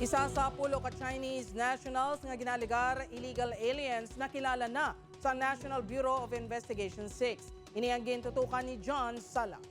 Isa sa pulo ka Chinese nationals nga ginaligar illegal aliens na kilala na sa National Bureau of Investigation 6. Ini ang gintutukan ni John Sala.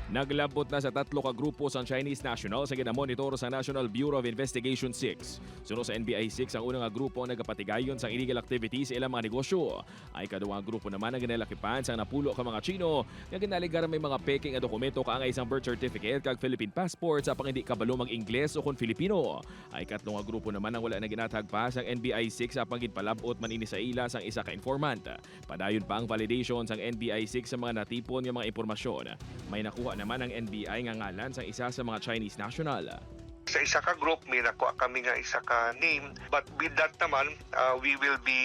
Naglabot na sa 3 ka grupo sa Chinese nationals sa ginamonitor sa National Bureau of Investigation 6. Sunod sa NBI 6, ang unang grupo ang nagapatigayon sa illegal activities sa ilang mga negosyo. Ay kaduwang grupo naman ang ginalakipan sa napulo ka mga Chino nga ginaligar may mga peking nga dokumento kaangay isang birth certificate kag Philippine passport sa pang hindi kabalo mag-Ingles o kon Filipino. Ay katlong nga grupo naman ang wala na ginatag pa sa NBI 6 sa pangginpalabot man ini sa ila sang isa ka informant. Padayon pa ang validation sang NBI 6 sa mga natipon nga mga impormasyon. May nakuha naman ang NBI nga ngalan sa isa sa mga Chinese national. Sa isa ka group, may nakuha kami nga isa ka name. But with that naman, we will be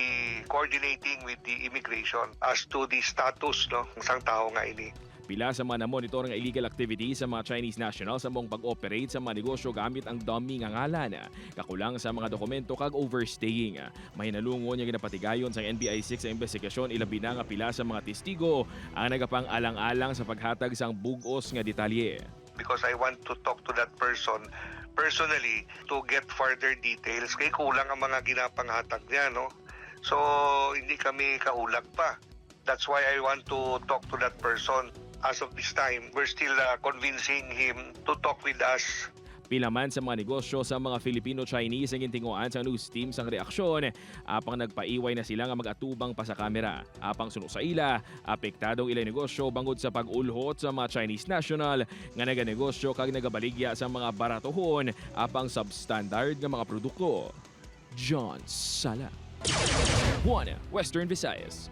coordinating with the immigration as to the status ng isang tao nga ini. Pila sa mga namonitor nga illegal activities sa mga Chinese nationals sa mong pag-operate sa mga negosyo gamit ang dummy nga ngalan. Kakulang sa mga dokumento kag overstaying. May nalungon nga ginapatigayon sa NBI 6 sa investigasyon ilabi na nga pila sa mga testigo ang nagapang alang-alang sa paghatag sang bugos nga detalye. Because I want to talk to that person personally to get further details. Kaya kulang ang mga ginapanghatag niya, no? So, hindi kami kahulag pa. That's why I want to talk to that person. As of this time, we're still convincing him to talk with us. Pila man sa mga negosyo sa mga Filipino-Chinese ang gintinguan sa news team sang reaksyon, apang nagpaiway na sila nga mag-atubang pa sa kamera. Apang suno sa ila, apektadong ilay negosyo bangod sa pag-ulhot sa mga Chinese national nga naganegosyo kag nagabaligya sa mga baratohon apang substandard nga mga produkto. John Sala, One Western Visayas.